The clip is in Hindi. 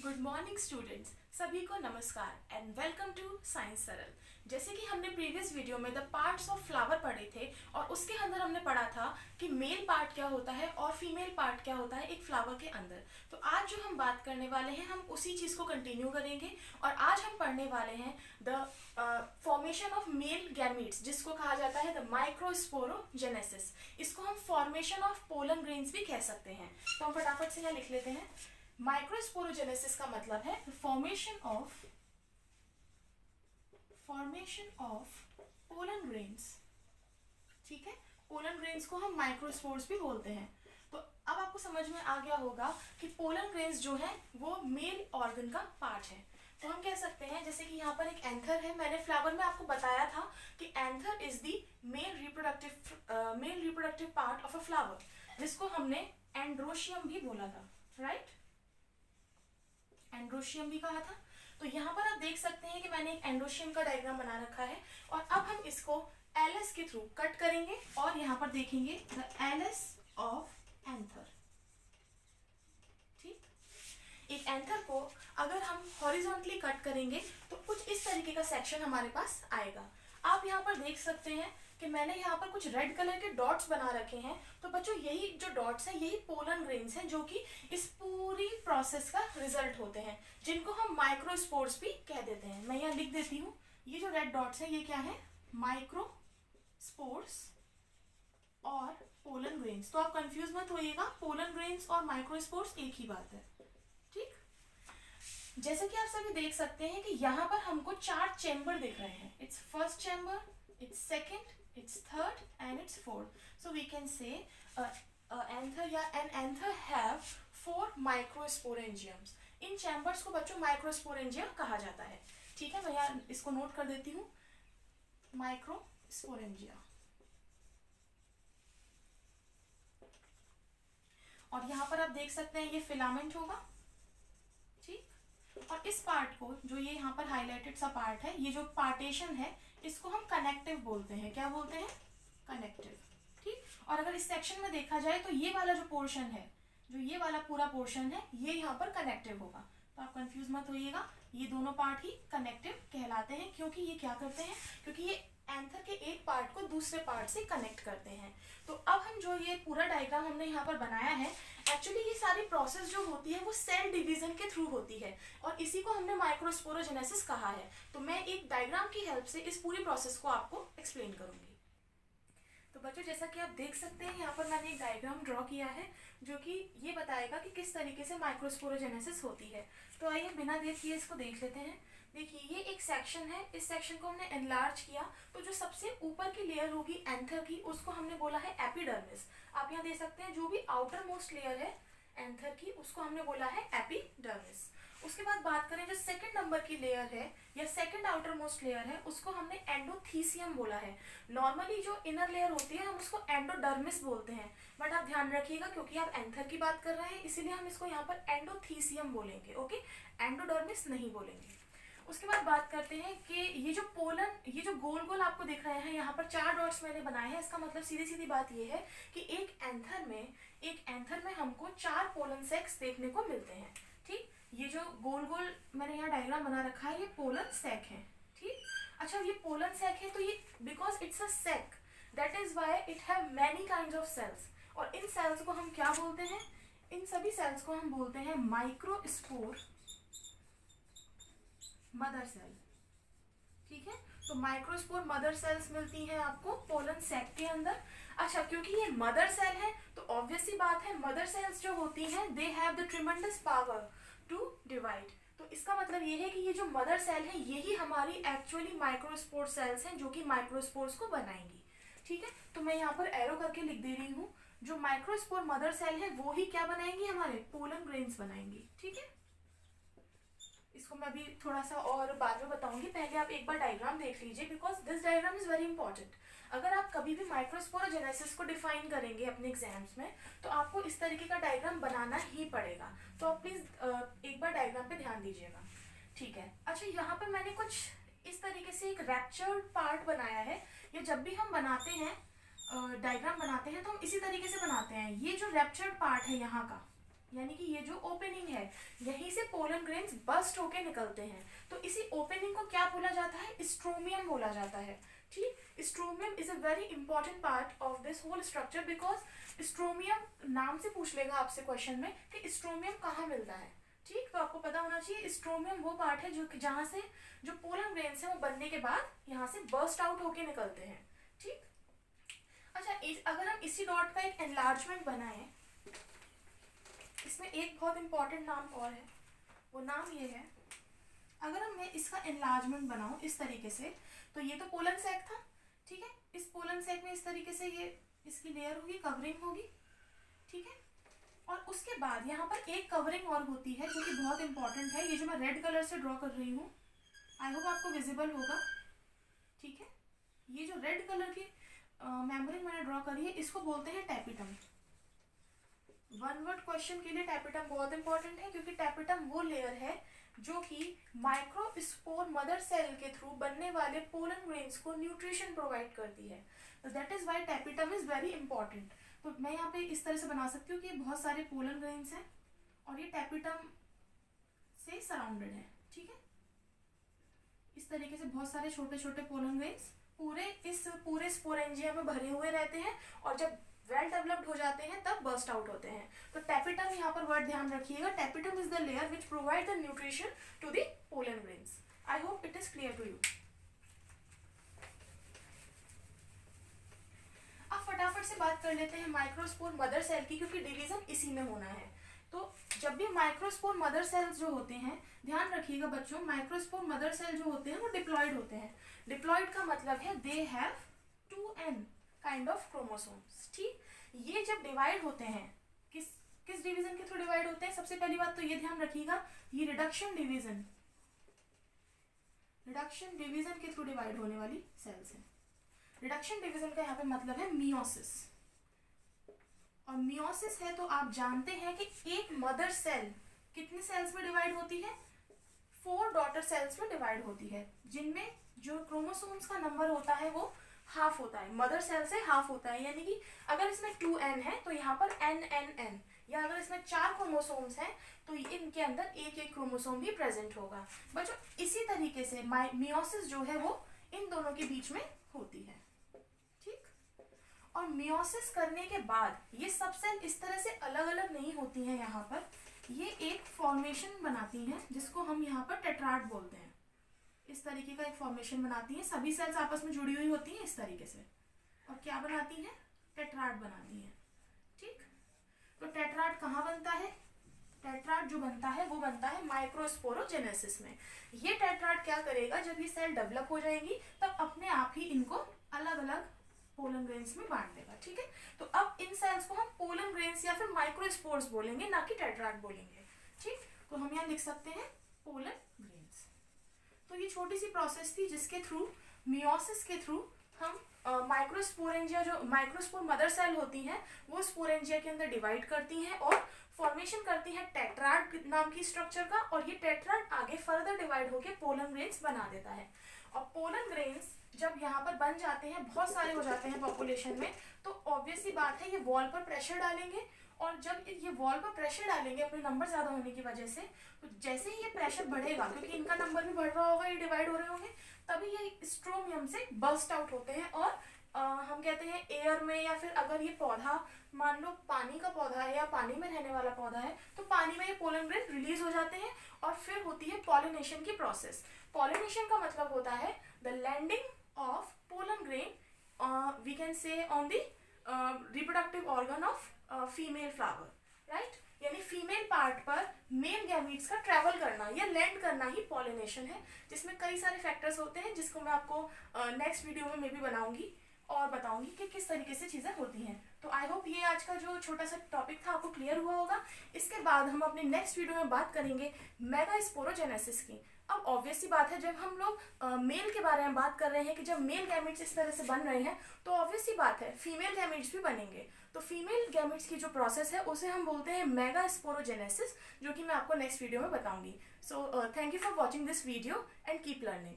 गुड मॉर्निंग स्टूडेंट्स, सभी को नमस्कार एंड वेलकम टू साइंस सरल। जैसे कि हमने प्रीवियस वीडियो में द पार्ट्स ऑफ फ्लावर पढ़े थे और उसके अंदर हमने पढ़ा था कि मेल पार्ट क्या होता है और फीमेल पार्ट क्या होता है एक फ्लावर के अंदर। तो आज जो हम बात करने वाले हैं हम उसी चीज़ को कंटिन्यू करेंगे और आज हम पढ़ने वाले हैं the formation of male gametes, जिसको कहा जाता है द माइक्रोस्पोरोजेनेसिस। इसको हम फॉर्मेशन ऑफ पोलन ग्रेन्स भी कह सकते हैं। तो हम फटाफट से यहाँ लिख लेते हैं। माइक्रोस्पोरोजेनेसिस का मतलब है फॉर्मेशन ऑफ पोलन ग्रेन्स। ठीक है, पोलन ग्रेन्स को हम माइक्रोस्पोर्स भी बोलते हैं। तो अब आपको समझ में आ गया होगा कि पोलन ग्रेन्स जो है वो मेल ऑर्गन का पार्ट है। तो हम कह सकते हैं जैसे कि यहाँ पर एक एंथर है। मैंने फ्लावर में आपको बताया था कि anther is the male reproductive part of a flower, जिसको हमने एंड्रोशियम भी बोला था, राइट? एंड्रोशियम भी कहा था। तो यहाँ पर आप देख सकते हैं कि मैंने एक एंड्रोशियम का डायग्राम बना रखा है और अब हम इसको एलएस के थ्रू कट करेंगे और यहाँ पर देखेंगे द एलएस ऑफ एंथर। ठीक, एक एंथर को अगर हम हॉरिजॉन्टली कट करेंगे तो कुछ इस तरीके का सेक्शन हमारे पास आएगा। आप यहाँ पर देख सकते हैं कि मैंने यहाँ पर कुछ रेड कलर के डॉट्स बना रखे हैं। तो बच्चों यही जो डॉट्स हैं यही पोलन ग्रेन्स हैं जो कि इस पूरी प्रोसेस का रिजल्ट होते हैं, जिनको हम माइक्रोस्पोर्स भी कह देते हैं। मैं यहाँ लिख देती हूँ, ये जो रेड डॉट्स हैं ये क्या है? माइक्रोस्पोर्स और पोलन ग्रेन्स। तो आप कंफ्यूज मत होइएगा, पोलन ग्रेन्स और माइक्रोस्पोर्स एक ही बात है। ठीक, जैसे कि आप सभी देख सकते हैं कि यहाँ पर हमको 4 चैम्बर दिख रहे हैं। It's first chamber, it's second, its third and its fourth. So we can say an anther have 4 microsporangiums. In chambers को बच्चों माइक्रोस्पोरेंजिया कहा जाता है। ठीक है, मैं यहाँ इसको नोट कर देती हूँ, माइक्रोस्पोरेंजिया। और यहाँ पर आप देख सकते हैं ये फिलामेंट होगा। ठीक, और इस पार्ट को जो ये यहाँ पर हाईलाइटेड सा पार्ट है, ये जो पार्टेशन है इसको हम कनेक्टिव बोलते हैं। क्या बोलते हैं? कनेक्टिव। ठीक, और अगर इस सेक्शन में देखा जाए तो ये वाला जो पोर्शन है, जो ये वाला पूरा पोर्शन है, ये यहाँ पर कनेक्टिव होगा। तो आप कंफ्यूज मत होइएगा, ये दोनों पार्ट ही कनेक्टिव कहलाते हैं क्योंकि ये क्या करते हैं, क्योंकि ये एंथर के एक पार्ट को दूसरे पार्ट से कनेक्ट करते हैं। तो अब हम जो ये पूरा डायग्राम हमने यहाँ पर बनाया है, एक्चुअली ये सारी प्रोसेस जो होती है वो सेल डिवीजन के थ्रू होती है और इसी को हमने माइक्रोस्पोरोजेनेसिस कहा है। तो मैं एक डायग्राम की हेल्प से इस पूरी प्रोसेस को आपको एक्सप्लेन करूंगी। तो बच्चों जैसा कि आप देख सकते हैं यहाँ पर मैंने एक डायग्राम ड्रॉ किया है जो कि ये बताएगा कि किस तरीके से माइक्रोस्पोरोजेनेसिस होती है। तो आइए बिना देर किए इसको देख लेते हैं। देखिए ये एक सेक्शन है, इस सेक्शन को हमने एनलार्ज किया तो जो सबसे ऊपर की लेयर होगी एंथर की उसको हमने बोला है एपिडर्मिस। आप यहाँ देख सकते हैं जो भी आउटर मोस्ट लेयर है एंथर की उसको हमने बोला है एपिडर्मिस। उसके बाद बात करें जो सेकंड नंबर की लेयर है या सेकंड आउटर मोस्ट लेयर है उसको हमने एंडोथीसियम बोला है। नॉर्मली जो इनर लेयर होती है हम उसको एंडोडर्मिस बोलते हैं, बट आप ध्यान रखिएगा क्योंकि आप एंथर की बात कर रहे हैं इसीलिए हम इसको यहाँ पर एंडोथीसियम बोलेंगे। ओके, एंडोडर्मिस नहीं बोलेंगे। उसके बाद बात करते हैं कि ये जो पोलन, ये जो गोल गोल आपको दिख रहे हैं यहाँ पर 4 डॉट्स मैंने बनाए हैं। इसका मतलब सीधी सीधी बात ये है कि एक एंथर में हमको 4 पोलन सेक्स देखने को मिलते हैं। ठीक, ये जो गोल गोल मैंने यहाँ डायग्राम बना रखा है ये पोलन सेक है। ठीक, अच्छा ये पोलन सेक है तो ये because it's a sac that is why it have many kinds of cells. और इन सेल्स को हम क्या बोलते हैं? इन सभी सेल्स को हम बोलते हैं माइक्रोस्पोर मदर सेल। ठीक है, तो माइक्रोस्पोर मदर सेल्स मिलती हैं आपको पोलन सेक के अंदर। अच्छा, क्योंकि ये मदर सेल है तो ऑब्वियस सी बात है मदर सेल्स जो होती हैं they have the tremendous power to divide. तो इसका मतलब ये है कि ये जो मदर सेल है यही हमारी एक्चुअली माइक्रोस्पोर सेल्स हैं जो कि माइक्रोस्पोर्स को बनाएंगी। ठीक है, तो मैं यहाँ पर एरो करके लिख दे रही हूँ, जो माइक्रोस्पोर मदर सेल है वो ही क्या बनाएंगी? हमारे पोलन ग्रेन्स बनाएंगी। ठीक है, इसको मैं अभी थोड़ा सा और बाद में बताऊंगी, पहले आप एक बार डायग्राम देख लीजिए because this diagram is very important. अगर आप कभी भी माइक्रोस्पोरोजेनेसिस को डिफाइन करेंगे अपने एग्जाम्स में तो आपको इस तरीके का डायग्राम बनाना ही पड़ेगा। तो आप प्लीज एक बार डायग्राम पे ध्यान दीजिएगा। ठीक है, अच्छा यहाँ पर मैंने कुछ इस तरीके से एक रैप्चर्ड पार्ट बनाया है। ये जब भी हम बनाते हैं डायग्राम बनाते हैं तो हम इसी तरीके से बनाते हैं। ये जो रैप्चर्ड पार्ट है यहाँ का, यानी कि ये जो ओपनिंग है यहीं से पोलन ग्रेन्स बस्ट होके निकलते हैं। तो इसी ओपनिंग को क्या बोला जाता है? स्ट्रोमियम बोला जाता है। ठीक, stromium is a very important part of this whole structure because stromium, नाम से पूछ लेगा आपसे क्वेश्चन में कि स्ट्रोमियम कहाँ मिलता है। ठीक, तो आपको पता होना चाहिए स्ट्रोमियम वो पार्ट है जो जहाँ से जो पोलन ग्रेन्स है वो बनने के बाद यहाँ से बर्स्ट आउट होके निकलते हैं। ठीक, अच्छा अगर हम इसी डॉट का एक एनलार्जमेंट बनाएं, इसमें एक बहुत इंपॉर्टेंट नाम और है, वो नाम ये है, अगर मैं इसका एनलार्जमेंट बनाऊं इस तरीके से, तो ये तो पोलन सैक था। ठीक है, इस पोलन सैक में इस तरीके से ये इसकी लेयर होगी, कवरिंग होगी। ठीक है, और उसके बाद यहाँ पर एक कवरिंग और होती है जो कि बहुत इंपॉर्टेंट है, ये जो मैं रेड कलर से ड्रॉ कर रही हूँ, आई होप आपको विजिबल होगा। ठीक है, ये जो रेड कलर की मेम्ब्रेन मैंने ड्रॉ करी है इसको बोलते हैं टैपिटम। वन वर्ड क्वेश्चन के लिए टैपिटम बहुत इंपॉर्टेंट है क्योंकि टैपिटम वो लेयर है जो कि माइक्रोस्पोर मदर सेल के थ्रू बनने वाले पोलन ग्रेन्स को न्यूट्रिशन प्रोवाइड करती है। तो that is why tapetum is very important. तो मैं यहाँ पे इस तरह से बना सकती हूँ कि बहुत सारे पोलन ग्रेन्स हैं और ये टैपिटम से सराउंडेड है। ठीक है, इस तरीके से बहुत सारे छोटे छोटे पोलन ग्रेन्स पूरे स्पोरेंजिया में भरे हुए रहते हैं और जब वेल डेवलप्ड हो जाते हैं तब बर्स्ट आउट होते हैं। तो टैपिटम यहाँ पर वर्ड ध्यान रखिएगा, tapetum is the layer which provide the nutrition to the pollen grains. I hope it is clear to you. अब फटाफट से बात कर लेते हैं माइक्रोस्पोर मदर सेल की, क्योंकि डिवीजन इसी में होना है। तो जब भी माइक्रोस्पोर मदर सेल्स जो होते हैं, ध्यान रखिएगा बच्चों, माइक्रोस्पोर मदर सेल जो होते हैं वो डिप्लॉयड होते हैं। डिप्लॉयड का मतलब है they have 2n kind of chromosomes. ठीक, ये जब डिवाइड होते हैं किस डिवीजन के थ्रू डिवाइड होते हैं? सबसे पहली बात तो ये ध्यान रखिएगा, ये रिडक्शन डिवीजन के थ्रू डिवाइड होने वाली सेल्स है। रिडक्शन डिवीजन का यहाँ पे मतलब है मियोसिस, और मियोसिस है तो आप जानते हैं कि एक मदर सेल कितने सेल्स में डिवाइड होती है? 4 डॉटर सेल्स में डिवाइड होती है, जिनमें जो क्रोमोसोम्स का नंबर होता है वो हाफ होता है, मदर सेल से हाफ होता है। यानी कि अगर इसमें 2n है तो यहाँ पर n, या अगर इसमें 4 क्रोमोसोम्स हैं तो इनके अंदर एक क्रोमोसोम भी प्रेजेंट होगा। बच्चों इसी तरीके से मियोसिस जो है वो इन दोनों के बीच में होती है। ठीक, और मियोसिस करने के बाद ये सब सेल इस तरह से अलग अलग नहीं होती हैं, यहाँ पर ये एक फॉर्मेशन बनाती हैं जिसको हम यहाँ पर टेट्राड बोलते हैं। इस तरीके का एक फॉर्मेशन बनाती है, सभी सेल्स आपस में जुड़ी हुई होती हैं इस तरीके से, और क्या बनाती हैं? टेट्राड बनाती हैं। ठीक, तो टेट्राड कहाँ बनता है? टेट्राड जो बनता है वो बनता है माइक्रोस्पोरोजेनेसिस में। ये टेट्राड क्या करेगा, जब ये सेल डेवलप हो जाएंगी तब अपने आप ही इनको अलग अलग पोलन ग्रेन्स में बांट देगा। ठीक है, तो अब इन सेल्स को हम पोलन ग्रेन्स या फिर माइक्रोस्पोर्स बोलेंगे, ना कि टेट्राड बोलेंगे। ठीक, तो हम यहाँ लिख सकते हैं पोलन ग्रेन्स। तो ये छोटी सी प्रोसेस थी जिसके थ्रू मियोसिस के थ्रू हम माइक्रोस्पोरेंजिया, जो माइक्रोस्पोर मदर सेल होती हैं वो स्पोरेंजिया के अंदर डिवाइड करती हैं और फॉर्मेशन करती हैं टेट्राड नाम की स्ट्रक्चर का, और ये टेट्राड आगे फर्दर डिवाइड होकर पोलन ग्रेन्स बना देता है। और पोलन ग्रेन्स जब यहाँ पर बन जाते हैं, बहुत सारे हो जाते हैं पॉपुलेशन में, तो ऑब्वियस सी बात है ये वॉल पर प्रेशर डालेंगे, और जब ये वॉल पर प्रेशर डालेंगे अपने नंबर ज़्यादा होने की वजह से, तो जैसे ही ये प्रेशर बढ़ेगा क्योंकि इनका नंबर भी बढ़ रहा होगा, ये डिवाइड हो रहे होंगे, तभी ये स्ट्रोमियम से बर्स्ट आउट होते हैं। और हम कहते हैं एयर में, या फिर अगर ये पौधा मान लो पानी का पौधा है या पानी में रहने वाला पौधा है तो पानी में ये पोलन ग्रेन रिलीज हो जाते हैं और फिर होती है पॉलिनेशन की प्रोसेस। पॉलिनेशन का मतलब होता है the landing of pollen grain we can say on the reproductive organ of female flower, right. यानी फीमेल पार्ट पर मेल गैमीट्स का ट्रैवल करना या लैंड करना ही पॉलिनेशन है, जिसमें कई सारे फैक्टर्स होते हैं जिसको मैं आपको नेक्स्ट वीडियो में भी बनाऊंगी और बताऊंगी कि किस तरीके से चीज़ें होती हैं। तो आई होप ये आज का जो छोटा सा टॉपिक था आपको क्लियर हुआ होगा। इसके बाद हम अपने नेक्स्ट वीडियो में बात करेंगे मेगास्पोरोजेनेसिस की। अब ऑब्वियस सी बात है, जब हम लोग मेल के बारे में बात कर रहे हैं कि जब मेल गैमेट्स इस तरह से बन रहे हैं तो ऑब्वियस सी बात है फीमेल गैमेट्स भी बनेंगे। तो फीमेल गैमेट्स की जो प्रोसेस है उसे हम बोलते हैं मेगास्पोरोजेनेसिस, जो कि मैं आपको नेक्स्ट वीडियो में बताऊंगी। So thank you for watching this video and keep learning.